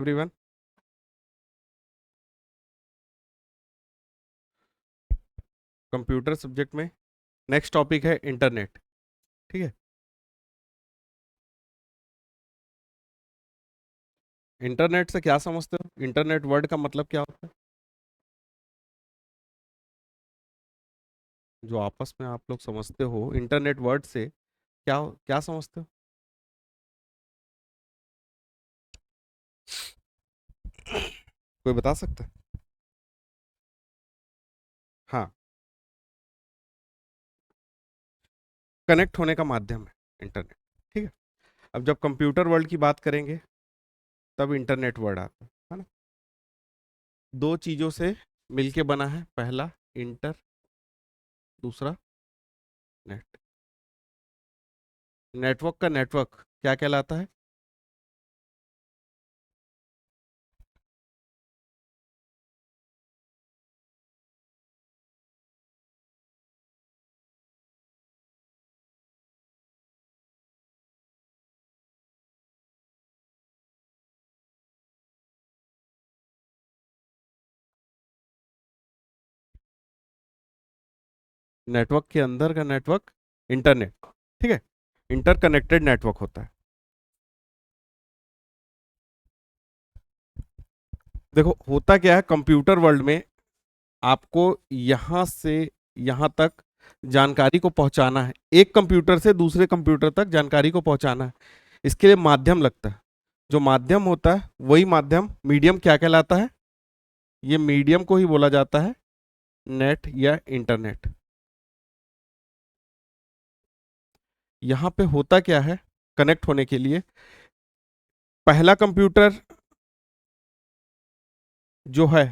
Everyone. Computer subject में next topic है internet. ठीक है। इंटरनेट से क्या समझते हो? इंटरनेट वर्ड का मतलब क्या होता है? जो आपस में आप लोग समझते हो इंटरनेट वर्ड से क्या क्या समझते हो? कोई बता सकता है? हाँ, कनेक्ट होने का माध्यम है इंटरनेट। ठीक है। अब जब कंप्यूटर वर्ल्ड की बात करेंगे तब इंटरनेट वर्ड आता है ना। दो चीजों से मिलके बना है, पहला इंटर, दूसरा नेट। नेटवर्क का नेटवर्क क्या कहलाता है? नेटवर्क के अंदर का नेटवर्क इंटरनेट। ठीक है। इंटरकनेक्टेड नेटवर्क होता है। देखो होता क्या है कंप्यूटर वर्ल्ड में, आपको यहां से यहां तक जानकारी को पहुंचाना है, एक कंप्यूटर से दूसरे कंप्यूटर तक जानकारी को पहुंचाना है। इसके लिए माध्यम लगता है। जो माध्यम होता है वही माध्यम मीडियम क्या कहलाता है? ये मीडियम को ही बोला जाता है नेट या इंटरनेट। यहां पे होता क्या है, कनेक्ट होने के लिए पहला कंप्यूटर जो है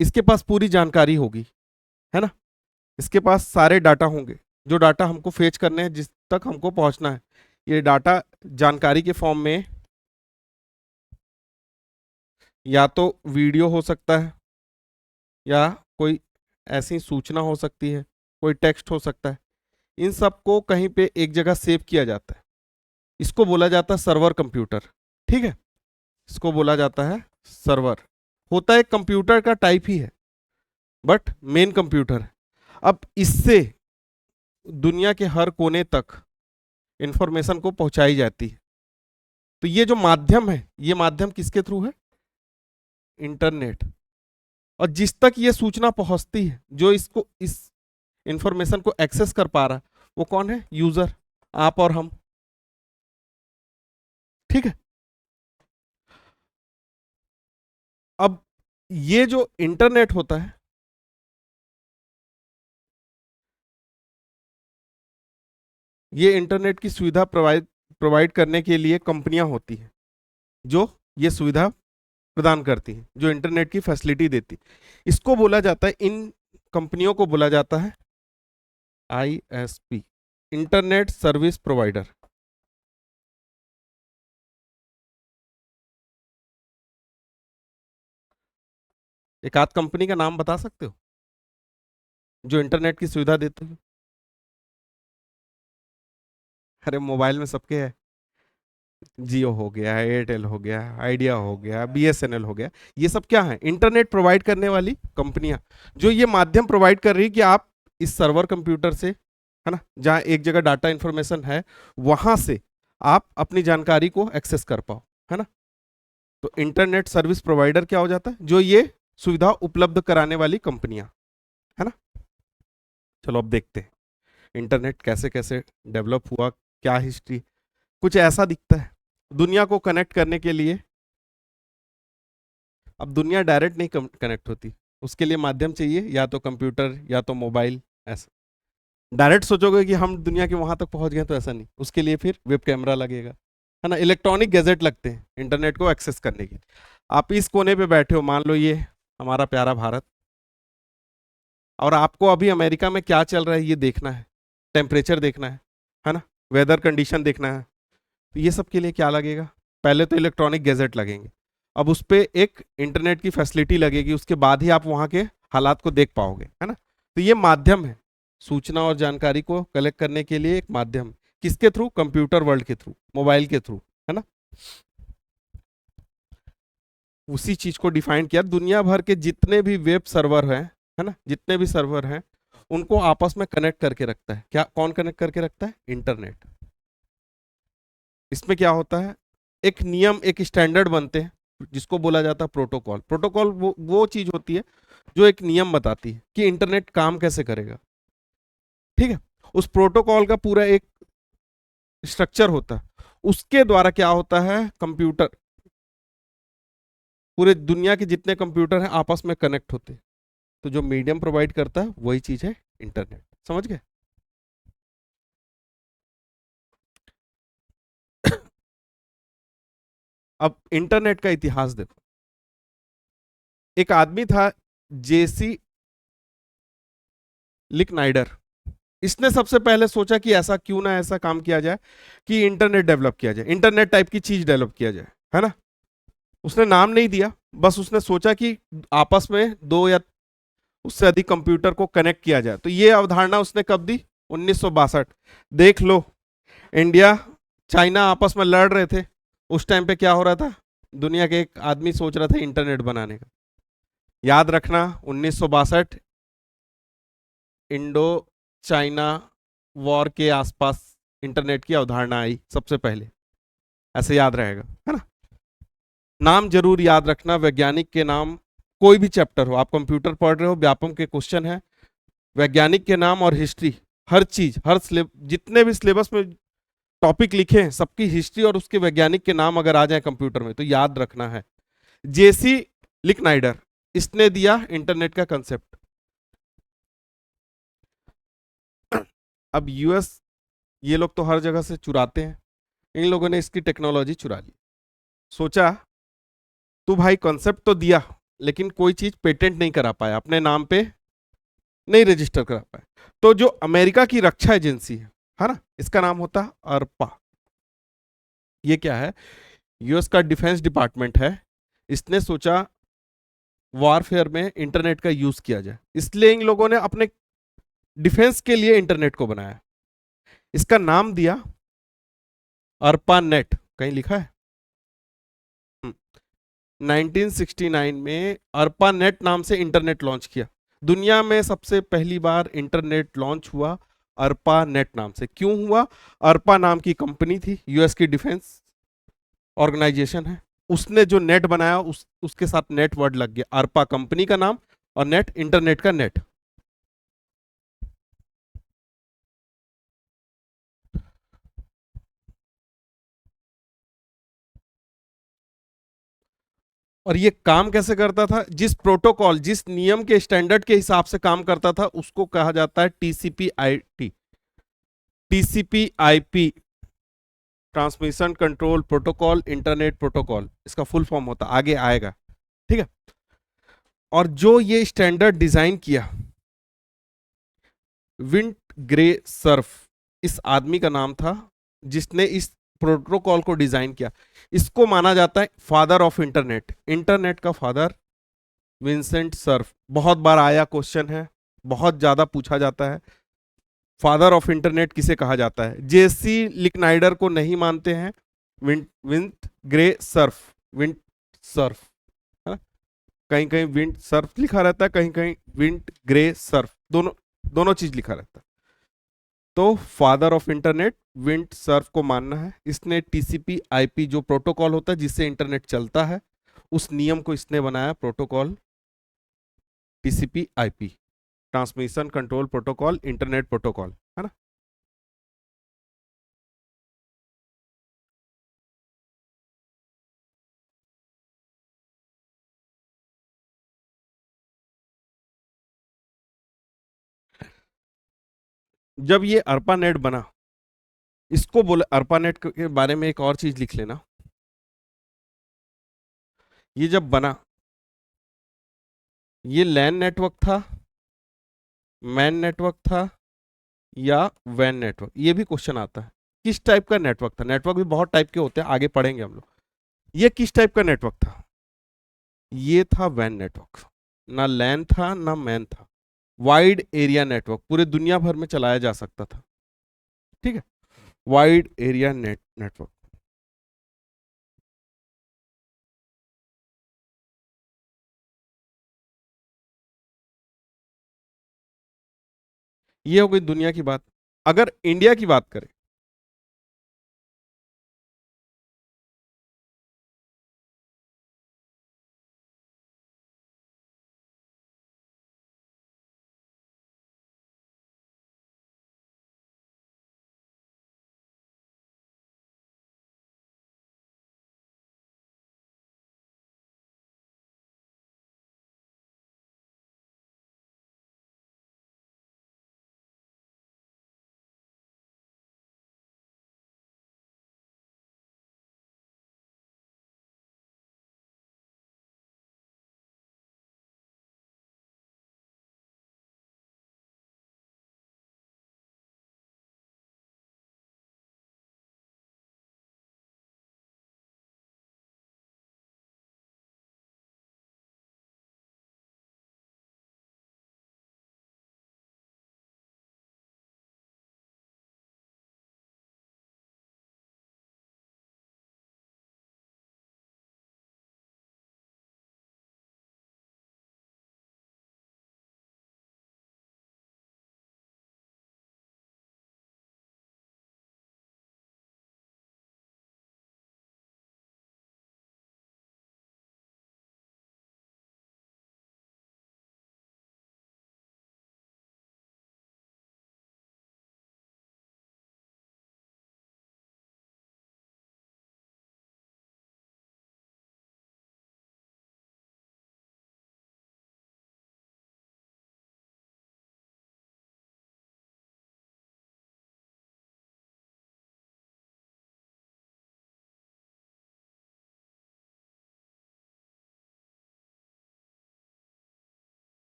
इसके पास पूरी जानकारी होगी, है ना। इसके पास सारे डाटा होंगे, जो डाटा हमको फेच करने हैं, जिस तक हमको पहुंचना है। ये डाटा जानकारी के फॉर्म में या तो वीडियो हो सकता है, या कोई ऐसी सूचना हो सकती है, कोई टेक्स्ट हो सकता है। इन सबको कहीं पे एक जगह सेव किया जाता है। इसको बोला जाता है सर्वर कंप्यूटर। ठीक है। इसको बोला जाता है सर्वर। होता है कंप्यूटर का टाइप ही है, बट मेन कंप्यूटर है। अब इससे दुनिया के हर कोने तक इंफॉर्मेशन को पहुंचाई जाती है। तो ये जो माध्यम है, ये माध्यम किसके थ्रू है? इंटरनेट। और जिस तक ये सूचना पहुंचती है, जो इसको इस इंफॉर्मेशन को एक्सेस कर पा रहा है, वो कौन है? यूजर, आप और हम। ठीक है। अब ये जो इंटरनेट होता है, ये इंटरनेट की सुविधा प्रोवाइड प्रोवाइड करने के लिए कंपनियां होती हैं, जो ये सुविधा प्रदान करती हैं, जो इंटरनेट की फैसिलिटी देती। इसको बोला जाता है, इन कंपनियों को बोला जाता है आईएसपी, इंटरनेट सर्विस प्रोवाइडर। एक आध कंपनी का नाम बता सकते हो जो इंटरनेट की सुविधा देते हो? अरे मोबाइल में सबके है। जियो हो गया, एयरटेल हो गया, आइडिया हो गया, बीएसएनएल हो गया। ये सब क्या है? इंटरनेट प्रोवाइड करने वाली कंपनियां, जो ये माध्यम प्रोवाइड कर रही है कि आप इस सर्वर कंप्यूटर से, है ना, जहां एक जगह डाटा इंफॉर्मेशन है, वहां से आप अपनी जानकारी को एक्सेस कर पाओ, है ना। तो इंटरनेट सर्विस प्रोवाइडर क्या हो जाता है? जो ये सुविधा उपलब्ध कराने वाली कंपनियां, है ना। चलो अब देखते हैं इंटरनेट कैसे कैसे डेवलप हुआ, क्या हिस्ट्री। कुछ ऐसा दिखता है, दुनिया को कनेक्ट करने के लिए। अब दुनिया डायरेक्ट नहीं कनेक्ट होती, उसके लिए माध्यम चाहिए, या तो कंप्यूटर या तो मोबाइल। ऐसा डायरेक्ट सोचोगे कि हम दुनिया के वहां तक पहुंच गए, तो ऐसा नहीं। उसके लिए फिर वेब कैमरा लगेगा, है ना, इलेक्ट्रॉनिक गैजेट लगते हैं इंटरनेट को एक्सेस करने के। आप इस कोने पे बैठे हो, मान लो ये हमारा प्यारा भारत, और आपको अभी अमेरिका में क्या चल रहा है ये देखना है, टेम्परेचर देखना है ना, वेदर कंडीशन देखना है। तो ये सब के लिए क्या लगेगा? पहले तो इलेक्ट्रॉनिक गैजेट लगेंगे, अब उस पर एक इंटरनेट की फैसिलिटी लगेगी, उसके बाद ही आप वहाँ के हालात को देख पाओगे, है ना। तो ये माध्यम है, सूचना और जानकारी को कलेक्ट करने के लिए एक माध्यम। किसके थ्रू? कंप्यूटर वर्ल्ड के थ्रू, मोबाइल के थ्रू, है ना। उसी चीज को डिफाइन किया। दुनिया भर के जितने भी वेब सर्वर हैं, है ना, जितने भी सर्वर हैं उनको आपस में कनेक्ट करके रखता है। क्या कौन कनेक्ट करके रखता है? इंटरनेट। इसमें क्या होता है, एक नियम, एक स्टैंडर्ड बनते हैं जिसको बोला जाता है प्रोटोकॉल। प्रोटोकॉल वो चीज होती है जो एक नियम बताती है कि इंटरनेट काम कैसे करेगा। ठीक है, उस प्रोटोकॉल का पूरा एक स्ट्रक्चर होता है। उसके द्वारा क्या होता है, कंप्यूटर, पूरे दुनिया के जितने कंप्यूटर हैं आपस में कनेक्ट होते हैं। तो जो मीडियम प्रोवाइड करता है वही चीज है इंटरनेट। समझ गए? अब इंटरनेट का इतिहास देखो। एक आदमी था, जेसी लिकनाइडर। इसने सबसे पहले सोचा कि ऐसा क्यों ना ऐसा काम किया जाए कि इंटरनेट डेवलप किया जाए, इंटरनेट टाइप की चीज डेवलप किया जाए, है ना। उसने नाम नहीं दिया, बस उसने सोचा कि आपस में दो या उससे अधिक कंप्यूटर को कनेक्ट किया जाए। तो ये अवधारणा उसने कब दी? 1962। देख लो, इंडिया चाइना आपस में लड़ रहे थे, उस टाइम पे क्या हो रहा था? दुनिया के एक आदमी सोच रहा था इंटरनेट बनाने का। याद रखना, 1962 इंडो चाइना वॉर के आसपास इंटरनेट की अवधारणा आई सबसे पहले। ऐसे याद रहेगा, है ना। नाम जरूर याद रखना, वैज्ञानिक के नाम, कोई भी चैप्टर हो, आप कंप्यूटर पढ़ रहे हो, व्यापम के क्वेश्चन है, वैज्ञानिक के नाम और हिस्ट्री, हर चीज, हर जितने भी सिलेबस में टॉपिक लिखे हैं सबकी हिस्ट्री और उसके वैज्ञानिक के नाम अगर आ जाए कंप्यूटर में तो याद रखना है। जेसी लिकनाइडर, इसने दिया इंटरनेट का कंसेप्ट। अब यूएस, ये लोग तो हर जगह से चुराते हैं, इन लोगों ने इसकी टेक्नोलॉजी चुरा ली। सोचा तू भाई कॉन्सेप्ट तो दिया लेकिन कोई चीज पेटेंट नहीं करा पाया, अपने नाम पे नहीं रजिस्टर करा पाया। तो जो अमेरिका की रक्षा एजेंसी है ना, इसका नाम होता है अर्पा। ये क्या है? यूएस का डिफेंस डिपार्टमेंट है। इसने सोचा वॉरफेयर में इंटरनेट का यूज किया जाए, इसलिए इन लोगों ने अपने डिफेंस के लिए इंटरनेट को बनाया। इसका नाम दिया अर्पा नेट। कहीं लिखा है? 1969 में अर्पा नेट नाम से इंटरनेट लॉन्च किया। दुनिया में सबसे पहली बार इंटरनेट लॉन्च हुआ अर्पा नेट नाम से। क्यों हुआ? अर्पा नाम की कंपनी थी, यूएस की डिफेंस ऑर्गेनाइजेशन है, उसने जो नेट बनाया उसके साथ नेट वर्ड लग गया, अर्पा कंपनी का नाम और नेट इंटरनेट का नेट। और ये काम कैसे करता था? जिस प्रोटोकॉल, जिस नियम के स्टैंडर्ड के हिसाब से काम करता था उसको कहा जाता है TCP IT, TCP IP, transmission control protocol, internet protocol, इसका फुल फॉर्म होता, आगे आएगा। ठीक है। और जो ये स्टैंडर्ड डिजाइन किया, विंट ग्रे सर्फ, इस आदमी का नाम था जिसने इस प्रोटोकॉल को डिजाइन किया। इसको माना जाता है फादर ऑफ इंटरनेट, इंटरनेट का फादर विंसेंट सर्फ। बहुत बार आया क्वेश्चन है, बहुत ज्यादा पूछा जाता है, फादर ऑफ इंटरनेट किसे कहा जाता है? जेसी लिकनाइडर को नहीं मानते हैं, विंट ग्रे सर्फ, विंट सर्फ, है ना? कहीं कहीं विंट सर्फ लिखा रहता है, कहीं कहीं विंट ग्रे सर्फ, दोनों दोनों चीज लिखा रहता है। तो फादर ऑफ इंटरनेट विंट सर्फ को मानना है। इसने टीसीपी आईपी जो प्रोटोकॉल होता है जिससे इंटरनेट चलता है, उस नियम को इसने बनाया, protocol TCP IP, transmission control protocol, internet protocol, है ना। जब ये अर्पानेट बना, इसको बोले, अर्पानेट के बारे में एक और चीज लिख लेना। ये जब बना, ये लैन नेटवर्क था, मैन नेटवर्क था, या वैन नेटवर्क? ये भी क्वेश्चन आता है। किस टाइप का नेटवर्क था? नेटवर्क भी बहुत टाइप के होते हैं, आगे पढ़ेंगे हम लोग। ये किस टाइप का नेटवर्क था? ये था वैन नेटवर्क। ना लैन था ना मैन था, वाइड एरिया नेटवर्क, पूरे दुनिया भर में चलाया जा सकता था। ठीक है, वाइड एरिया नेटवर्क। ये हो गई दुनिया की बात। अगर इंडिया की बात करें,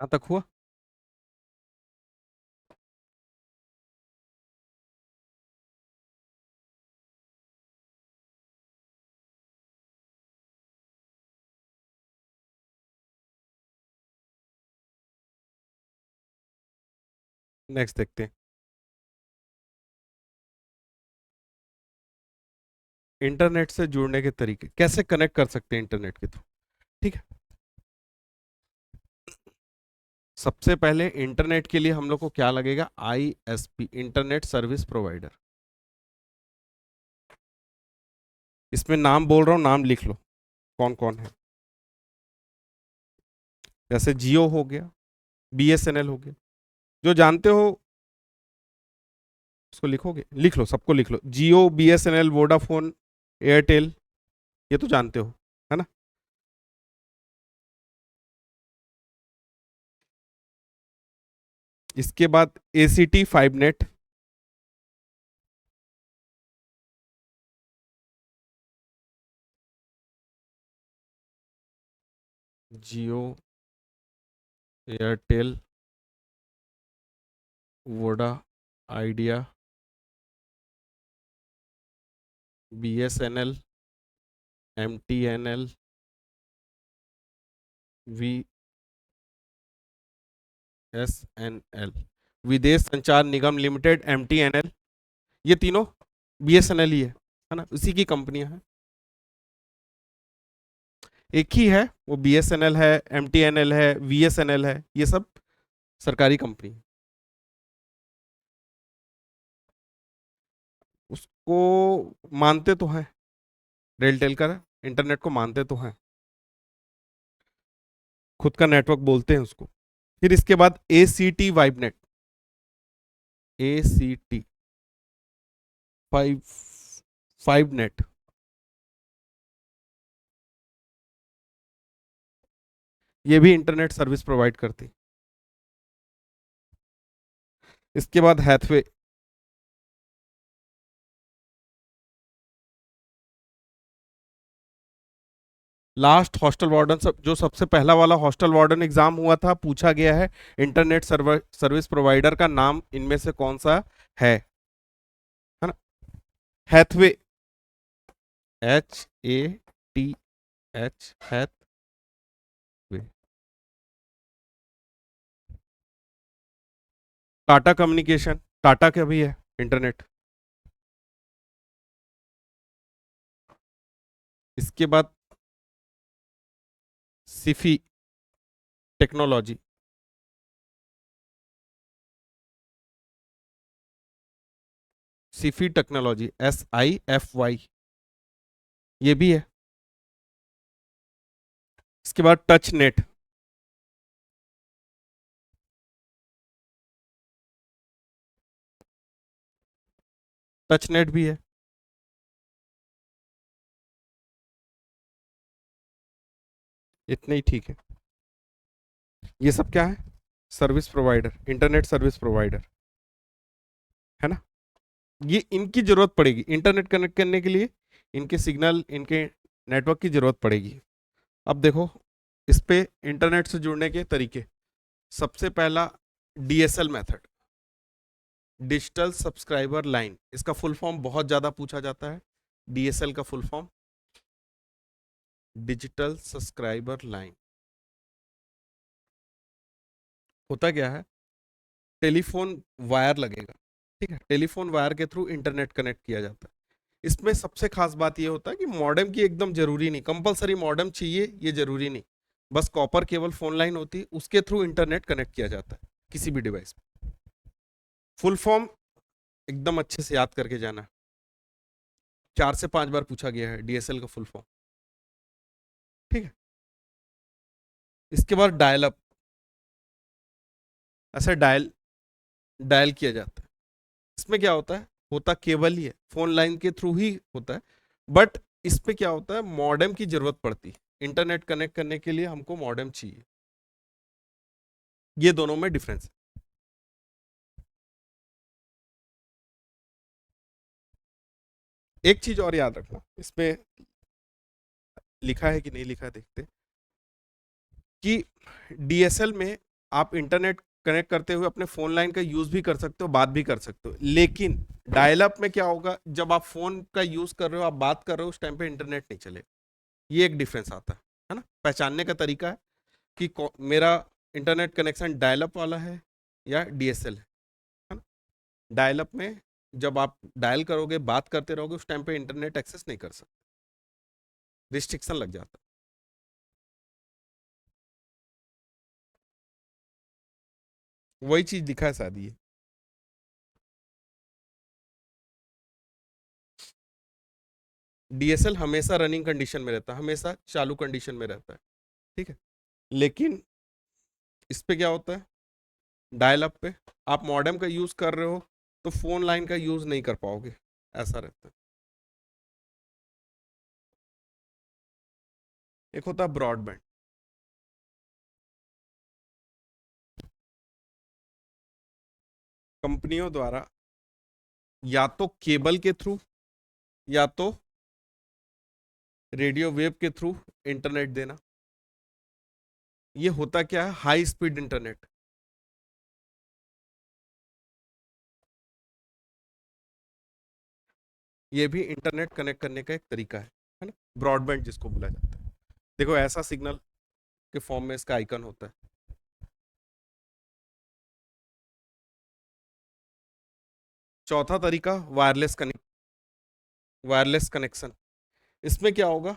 यहाँ तक हुआ? नेक्स्ट देखते हैं। इंटरनेट से जुड़ने के तरीके, कैसे कनेक्ट कर सकते हैं इंटरनेट के थ्रू। ठीक है, सबसे पहले इंटरनेट के लिए हम लोग को क्या लगेगा? ISP, internet service provider. इसमें नाम बोल रहा हूं, नाम लिख लो कौन कौन है। जैसे जियो हो गया, BSNL हो गया, जो जानते हो उसको लिखोगे, लिख लो, सबको लिख लो। जियो, BSNL, वोडाफोन, एयरटेल, ये तो जानते हो, है ना। इसके बाद ACT 5 net, Jio, Airtel, Voda, Idea, BSNL, MTNL, VSNL, विदेश संचार निगम लिमिटेड, MTNL, ये तीनों BSNL ही है ना, उसी की कंपनियां हैं। एक ही है, वो BSNL है, MTNL है, VSNL है, ये सब सरकारी कंपनी है। उसको मानते तो हैं, रेलटेल का इंटरनेट को मानते तो हैं, खुद का नेटवर्क बोलते हैं उसको। फिर इसके बाद ACT वाइबनेट, ACT 5 नेट, ये भी इंटरनेट सर्विस प्रोवाइड करती। इसके बाद हैथवे, लास्ट हॉस्टल वार्डन, जो सबसे पहला वाला हॉस्टल वार्डन एग्जाम हुआ था, पूछा गया है इंटरनेट सर्विस प्रोवाइडर का नाम इनमें से कौन सा है ना। हैथवे, HATH, हैथवे। टाटा कम्युनिकेशन, टाटा का भी है इंटरनेट। इसके बाद Sify technology, Sify technology, SIFY, ये भी है। इसके बाद टच नेट, टच नेट भी है। इतने ही ठीक है। ये सब क्या है? Service provider, internet service provider, है ना। ये इनकी जरूरत पड़ेगी इंटरनेट कनेक्ट करने के लिए, इनके सिग्नल, इनके नेटवर्क की जरूरत पड़ेगी। अब देखो इस पे इंटरनेट से जुड़ने के तरीके। सबसे पहला DSL method, digital subscriber line, इसका फुल फॉर्म बहुत ज्यादा पूछा जाता है। DSL का full form digital subscriber line होता क्या है? टेलीफोन वायर लगेगा, ठीक है, टेलीफोन वायर के थ्रू इंटरनेट कनेक्ट किया जाता है। इसमें सबसे खास बात यह होता है कि मॉडेम की एकदम जरूरी नहीं, कंपलसरी मॉडेम चाहिए ये जरूरी नहीं, बस कॉपर केबल फोन लाइन होती है, उसके थ्रू इंटरनेट कनेक्ट किया जाता है किसी भी डिवाइस पे। फुल फॉर्म एकदम अच्छे से याद करके जाना, 4 से 5 बार पूछा गया है DSL का फुल फॉर्म, ठीक है। इसके बाद डायल अप, ऐसा डायल डायल किया जाता है। इसमें क्या होता है? होता केबल ही है, फोन लाइन के थ्रू ही होता है, बट इस पे क्या होता है, मॉडेम की जरूरत पड़ती है, इंटरनेट कनेक्ट करने के लिए हमको मॉडेम चाहिए। ये दोनों में डिफरेंस है। एक चीज और याद रखना, इसमें लिखा है कि नहीं लिखा है देखते, कि DSL में आप इंटरनेट कनेक्ट करते हुए अपने फोन लाइन का यूज भी कर सकते हो, बात भी कर सकते हो। लेकिन डायल अप में क्या होगा, जब आप फोन का यूज कर रहे हो, आप बात कर रहे हो, उस टाइम पे इंटरनेट नहीं चलेगा। ये एक डिफरेंस आता है ना। पहचानने का तरीका है कि मेरा इंटरनेट कनेक्शन डायल अप वाला है या डीएसएल है ना। डायल अप में जब आप डायल करोगे, बात करते रहोगे, उस टाइम पे इंटरनेट एक्सेस नहीं कर सकते, रिस्ट्रिक्शन लग जाता है। वही चीज दिखा है शायद ये। डीएसएल हमेशा रनिंग कंडीशन में रहता है, हमेशा चालू कंडीशन में रहता है, ठीक है। लेकिन इस पे क्या होता है, डायल अप पे आप मॉडेम का यूज कर रहे हो तो फोन लाइन का यूज नहीं कर पाओगे, ऐसा रहता है। एक होता है ब्रॉडबैंड। कंपनियों द्वारा या तो केबल के थ्रू या तो रेडियो वेव के थ्रू इंटरनेट देना। ये होता क्या है, हाई स्पीड इंटरनेट। ये भी इंटरनेट कनेक्ट करने का एक तरीका है ना, ब्रॉडबैंड जिसको बोला जाता है। देखो ऐसा सिग्नल के फॉर्म में इसका आइकन होता है। चौथा तरीका वायरलेस कनेक्शन। इसमें क्या होगा,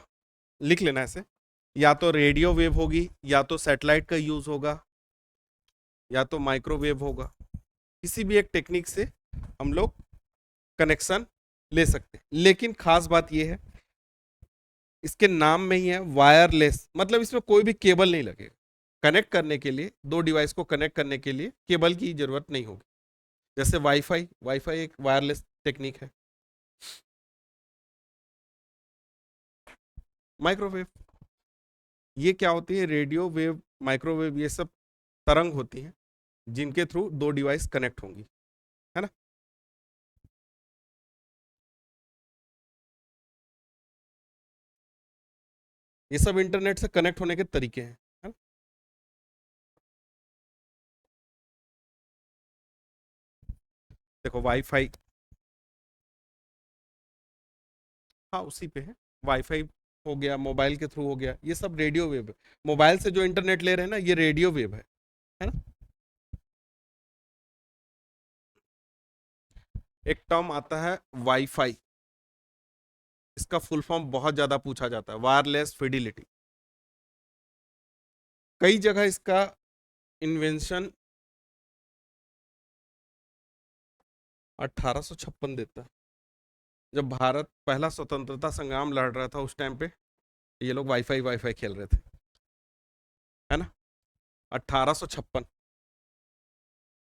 लिख लेना ऐसे, या तो रेडियो वेव होगी, या तो सैटेलाइट का यूज होगा, या तो माइक्रोवेव होगा। किसी भी एक टेक्निक से हम लोग कनेक्शन ले सकते हैं। लेकिन खास बात यह है, इसके नाम में ही है वायरलेस, मतलब इसमें कोई भी केबल नहीं लगेगा। कनेक्ट करने के लिए, दो डिवाइस को कनेक्ट करने के लिए केबल की जरूरत नहीं होगी। जैसे वाईफाई, वाईफाई एक वायरलेस टेक्निक है। माइक्रोवेव, ये क्या होती है, रेडियो वेव, माइक्रोवेव, ये सब तरंग होती हैं जिनके थ्रू दो डिवाइस कनेक्ट होंगी, है ना। ये सब इंटरनेट से कनेक्ट होने के तरीके हैं, है ना? देखो वाईफाई, हाँ उसी पे है। वाईफाई हो गया, मोबाइल के थ्रू हो गया, ये सब रेडियो वेव है। मोबाइल से जो इंटरनेट ले रहे हैं ना, ये रेडियो वेव है ना। एक टर्म आता है वाईफाई, इसका फुल फॉर्म बहुत ज्यादा पूछा जाता है, वायरलेस फिडिलिटी। कई जगह इसका इन्वेंशन 1856 देता है, जब भारत पहला स्वतंत्रता संग्राम लड़ रहा था, उस टाइम पे ये लोग वाईफाई वाईफाई खेल रहे थे, है ना। 1856।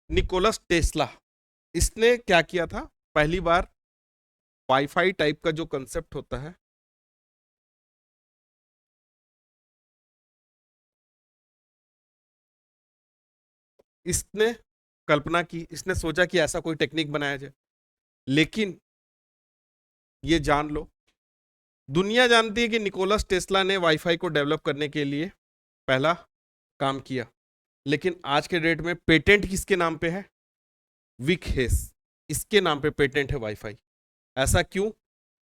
निकोलस टेस्ला, इसने क्या किया था, पहली बार वाईफाई टाइप का जो कंसेप्ट होता है, इसने कल्पना की, इसने सोचा कि ऐसा कोई टेक्निक बनाया जाए। लेकिन ये जान लो, दुनिया जानती है कि निकोलस टेस्ला ने वाईफाई को डेवलप करने के लिए पहला काम किया। लेकिन आज के डेट में पेटेंट किसके नाम पे है, विक हेस, इसके नाम पे पेटेंट है वाईफाई। ऐसा क्यों,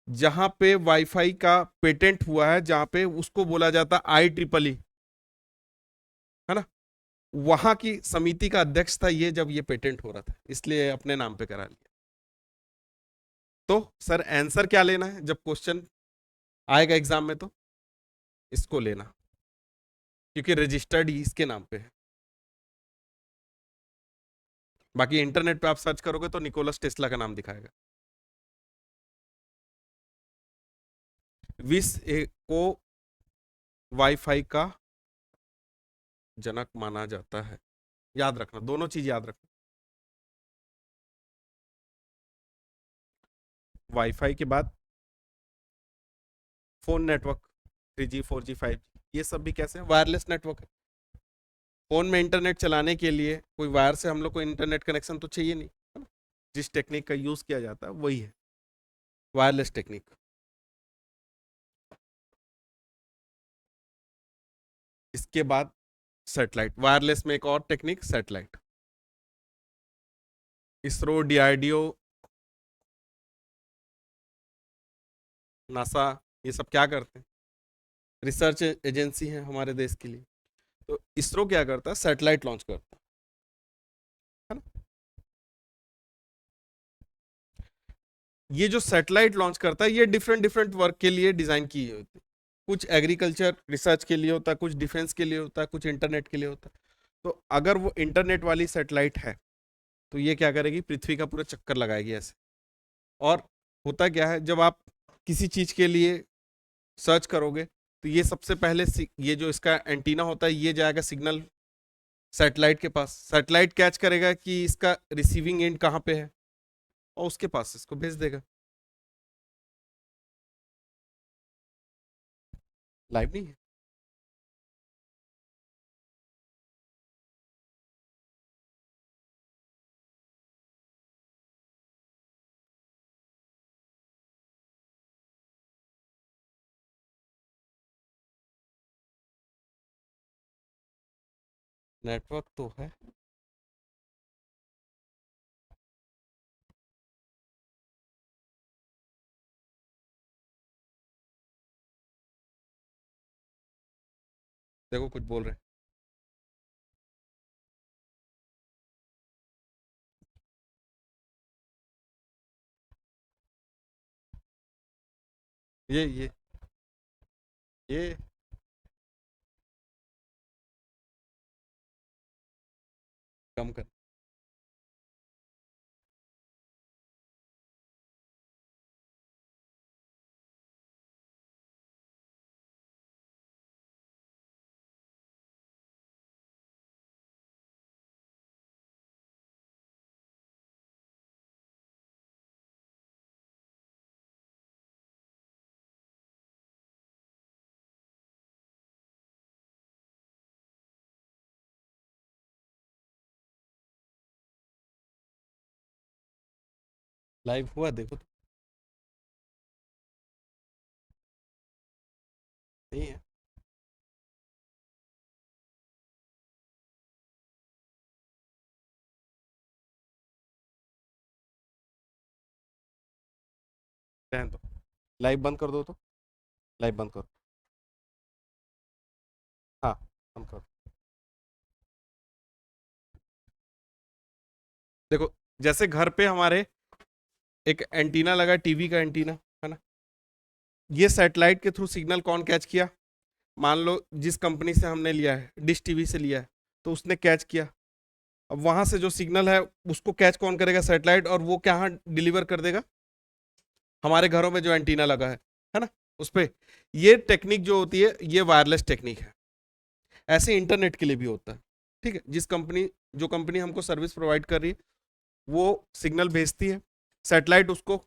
जहां पे वाईफाई का पेटेंट हुआ है, जहां पे उसको बोला जाता IEEE, है ना, वहां की समिति का अध्यक्ष था ये, जब ये पेटेंट हो रहा था, इसलिए अपने नाम पे करा लिया। तो सर आंसर क्या लेना है, जब क्वेश्चन आएगा एग्जाम में तो इसको लेना, क्योंकि रजिस्टर्ड ही इसके नाम पे है। बाकी इंटरनेट पे आप सर्च करोगे तो निकोलस टेस्ला का नाम दिखाएगा। विश्व को वाईफाई का जनक माना जाता है। याद रखना, दोनों चीज याद रखना। वाईफाई के बाद phone network, 3G 4G 5G, ये सब भी कैसे हैं, वायरलेस नेटवर्क है। फोन में इंटरनेट चलाने के लिए कोई वायर से हम लोग को इंटरनेट कनेक्शन तो चाहिए नहीं, है ना। जिस टेक्निक का यूज किया जाता है वही है वायरलेस टेक्निक। इसके बाद सैटेलाइट, वायरलेस में एक और technique satellite. ISRO, DRDO, NASA, ये सब क्या करते हैं? रिसर्च एजेंसी है हमारे देश के लिए। तो इसरो क्या करता है? सैटेलाइट लॉन्च करता है ना। ये जो सैटेलाइट लॉन्च करता है ये डिफरेंट डिफरेंट वर्क के लिए डिजाइन की होती है। कुछ एग्रीकल्चर रिसर्च के लिए होता है, कुछ डिफेंस के लिए होता है, कुछ इंटरनेट के लिए होता है। तो अगर वो इंटरनेट वाली सैटेलाइट है तो ये क्या करेगी? पृथ्वी का पूरा चक्कर लगाएगी ऐसे। और होता क्या है, जब आप किसी चीज के लिए सर्च करोगे तो ये सबसे पहले ये जो इसका एंटीना होता है ये जाएगा सिग्नल सैटेलाइट के पास। सैटेलाइट कैच करेगा कि इसका रिसीविंग एंड कहाँ पे है और उसके पास इसको भेज देगा। लाइव नहीं है। नेटवर्क तो है। देखो कुछ बोल रहे हैं। ये कम कर। लाइव हुआ देखो तो। नहीं है। रहने दो। लाइव बंद कर दो तो। लाइव बंद करो। हाँ, बंद करो। देखो, जैसे घर पे हमारे एक एंटीना लगा, टीवी का एंटीना है ना। ये सैटेलाइट के थ्रू सिग्नल कौन कैच किया? मान लो जिस कंपनी से हमने लिया है, डिश टीवी से लिया है, तो उसने कैच किया। अब वहां से जो सिग्नल है उसको कैच कौन करेगा? सैटेलाइट। और वो क्या डिलीवर कर देगा? हमारे घरों में जो एंटीना लगा है ना, उस पे। ये टेक्निक जो होती है ये वायरलेस टेक्निक है। ऐसे इंटरनेट के लिए भी होता है। ठीक है, जो कंपनी हमको सर्विस प्रोवाइड कर रही है वो सिग्नल भेजती है, सैटेलाइट उसको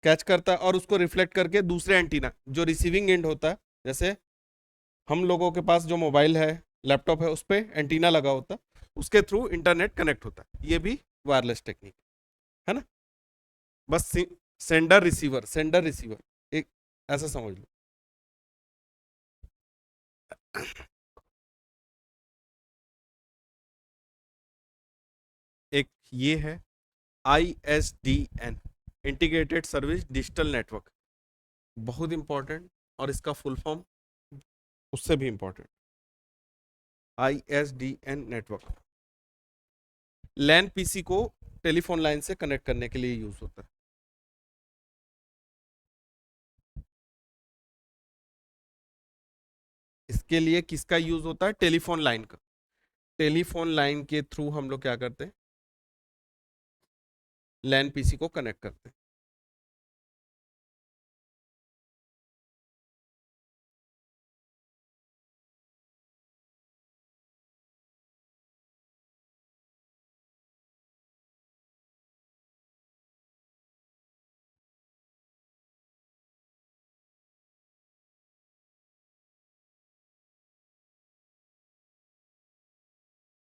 कैच करता है और उसको रिफ्लेक्ट करके दूसरे एंटीना जो रिसीविंग एंड होता है, जैसे हम लोगों के पास जो मोबाइल है, लैपटॉप है, उस पर एंटीना लगा होता है, उसके थ्रू इंटरनेट कनेक्ट होता है। ये भी वायरलेस टेक्निक है ना। बस सेंडर रिसीवर एक ऐसा समझ लो। एक ये है ISDN, integrated service digital network, बहुत इंपॉर्टेंट। और इसका फुल फॉर्म उससे भी इंपॉर्टेंट, ISDN नेटवर्क। लैन पीसी को टेलीफोन लाइन से कनेक्ट करने के लिए यूज होता है। इसके लिए किसका यूज होता है? टेलीफोन लाइन का। टेलीफोन लाइन के थ्रू हम लोग क्या करते हैं? लैन पीसी को कनेक्ट करते हैं।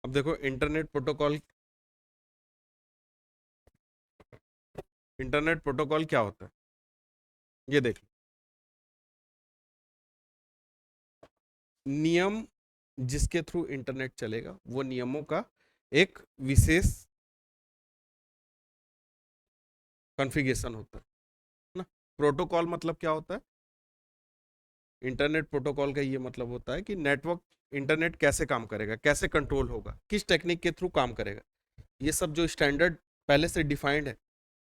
अब देखो इंटरनेट प्रोटोकॉल क्या होता है, ये देख लो। नियम जिसके थ्रू इंटरनेट चलेगा, वो नियमों का एक विशेष कॉन्फ़िगरेशन होता है ना। प्रोटोकॉल मतलब क्या होता है? इंटरनेट प्रोटोकॉल का ये मतलब होता है कि नेटवर्क, इंटरनेट कैसे काम करेगा, कैसे कंट्रोल होगा, किस टेक्निक के थ्रू काम करेगा, ये सब जो स्टैंडर्ड पहले से डिफाइंड है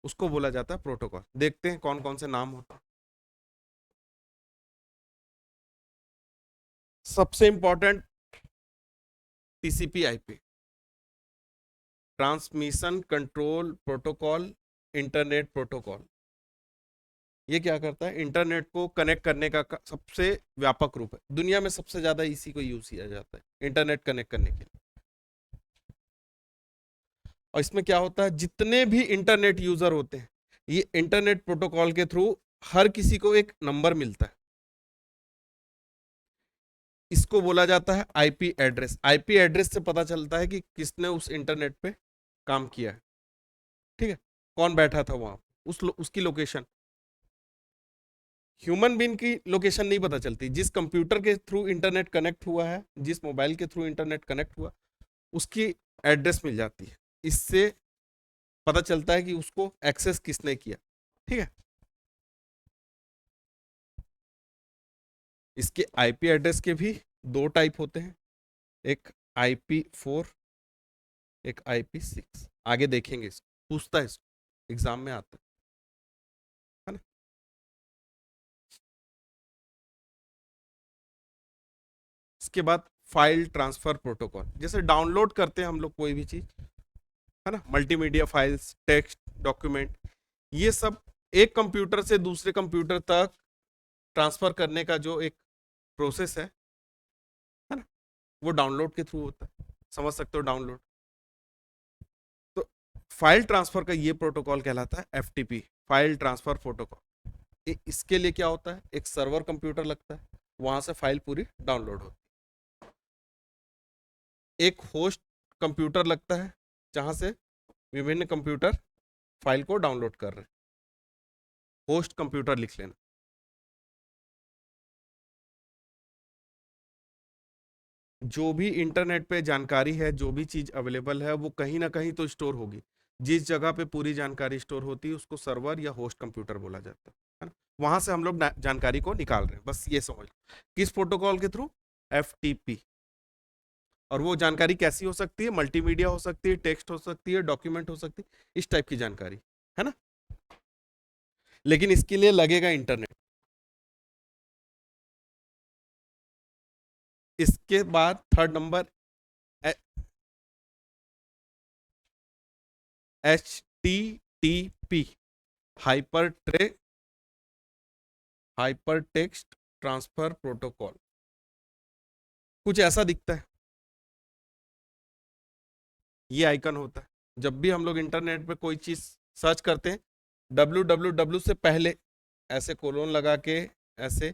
उसको बोला जाता है प्रोटोकॉल। देखते हैं कौन कौन से नाम होता है। सबसे important TCP IP, transmission control protocol, internet protocol. ये क्या करता है? इंटरनेट को कनेक्ट करने का सबसे व्यापक रूप है। दुनिया में सबसे ज्यादा इसी को यूज किया जाता है इंटरनेट कनेक्ट करने के लिए। और इसमें क्या होता है, जितने भी इंटरनेट यूजर होते हैं, ये इंटरनेट प्रोटोकॉल के थ्रू हर किसी को एक नंबर मिलता है। इसको बोला जाता है आईपी एड्रेस। आईपी एड्रेस से पता चलता है कि किसने उस इंटरनेट पे काम किया है। ठीक है, कौन बैठा था वहां, उसकी लोकेशन। ह्यूमन बीइंग की लोकेशन नहीं पता चलती। जिस कंप्यूटर के थ्रू इंटरनेट कनेक्ट हुआ है, जिस मोबाइल के थ्रू इंटरनेट कनेक्ट हुआ, उसकी एड्रेस मिल जाती है। इससे पता चलता है कि उसको एक्सेस किसने किया। ठीक है, इसके आईपी एड्रेस के भी दो टाइप होते हैं, एक IP4, एक IP6। आगे देखेंगे, इसको पूछता है, इसको एग्जाम में आता है ना। इसके बाद फाइल ट्रांसफर प्रोटोकॉल, जैसे डाउनलोड करते हैं हम लोग कोई भी चीज, है ना, मल्टीमीडिया फाइल्स, टेक्स्ट, डॉक्यूमेंट, ये सब एक कंप्यूटर से दूसरे कंप्यूटर तक ट्रांसफर करने का जो एक प्रोसेस है ना, वो डाउनलोड के थ्रू होता है। समझ सकते हो डाउनलोड। तो फाइल ट्रांसफर का ये प्रोटोकॉल कहलाता है FTP, फाइल ट्रांसफर प्रोटोकॉल। इसके लिए क्या होता है, एक सर्वर कंप्यूटर लगता है, वहां से फाइल पूरी डाउनलोड होती है। एक होस्ट कंप्यूटर लगता है, जहां से विभिन्न कंप्यूटर फाइल को डाउनलोड कर रहे हैं। होस्ट कंप्यूटर लिख लेना। जो भी इंटरनेट पे जानकारी है, जो भी चीज अवेलेबल है, वो कहीं ना कहीं तो स्टोर होगी। जिस जगह पे पूरी जानकारी स्टोर होती है उसको सर्वर या होस्ट कंप्यूटर बोला जाता है ना। वहां से हम लोग जानकारी को निकाल रहे हैं, बस ये समझ लो। किस प्रोटोकॉल के थ्रू? FTP। और वो जानकारी कैसी हो सकती है? मल्टीमीडिया हो सकती है, टेक्स्ट हो सकती है, डॉक्यूमेंट हो सकती है, इस टाइप की जानकारी, है ना। लेकिन इसके लिए लगेगा इंटरनेट। इसके बाद third number HTTP, hyper text transfer protocol. कुछ ऐसा दिखता है, ये आइकन होता है। जब भी हम लोग इंटरनेट पे कोई चीज सर्च करते हैं, www से पहले ऐसे कोलोन लगा के, ऐसे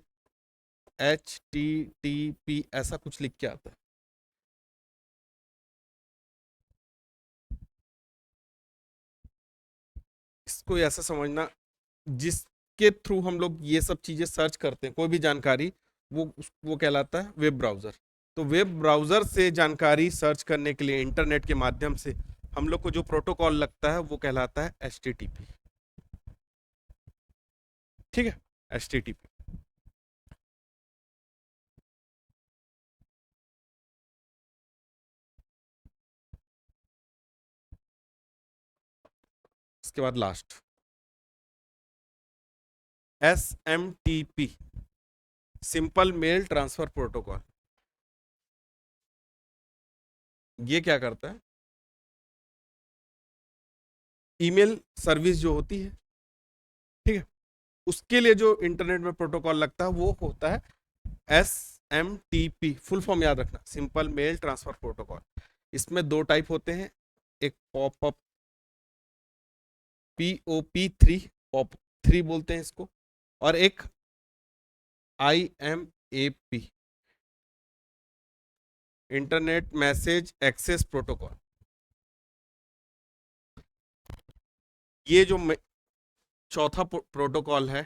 HTTP ऐसा कुछ लिख के आता है। इसको ऐसा समझना, जिसके थ्रू हम लोग ये सब चीजें सर्च करते हैं, कोई भी जानकारी, वो कहलाता है वेब ब्राउजर। तो वेब ब्राउजर से जानकारी सर्च करने के लिए इंटरनेट के माध्यम से हम लोग को जो प्रोटोकॉल लगता है वो कहलाता है HTTP। ठीक है, HTTP। इसके बाद last SMTP, simple mail transfer protocol. ये क्या करता है? ईमेल सर्विस जो होती है, ठीक है, उसके लिए जो इंटरनेट में प्रोटोकॉल लगता है वो होता है SMTP। फुल फॉर्म याद रखना, सिंपल मेल ट्रांसफर प्रोटोकॉल। इसमें दो टाइप होते हैं, एक पॉपअप POP3, POP3 बोलते हैं इसको, और एक IMAP, internet message access protocol. ये जो चौथा प्रोटोकॉल है,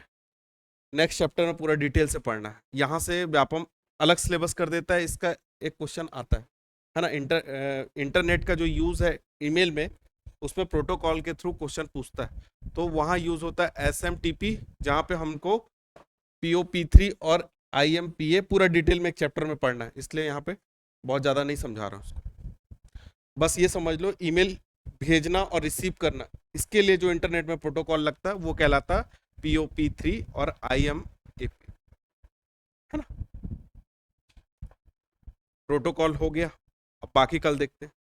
नेक्स्ट चैप्टर में पूरा डिटेल से पढ़ना है। यहाँ से व्यापम अलग सिलेबस कर देता है, इसका एक क्वेश्चन आता है ना, इंटरनेट का जो यूज है ईमेल में, उसमें प्रोटोकॉल के थ्रू क्वेश्चन पूछता है, तो वहां यूज होता है SMTP, जहां पे हमको POP3 और IMPA पूरा डिटेल में एक चैप्टर में पढ़ना है, इसलिए यहाँ पे बहुत ज्यादा नहीं समझा रहा हूँ उसको। बस ये समझ लो, ईमेल भेजना और रिसीव करना, इसके लिए जो इंटरनेट में प्रोटोकॉल लगता है वो कहलाता है POP3 और IMAP, है ना। प्रोटोकॉल हो गया, अब बाकी कल देखते हैं।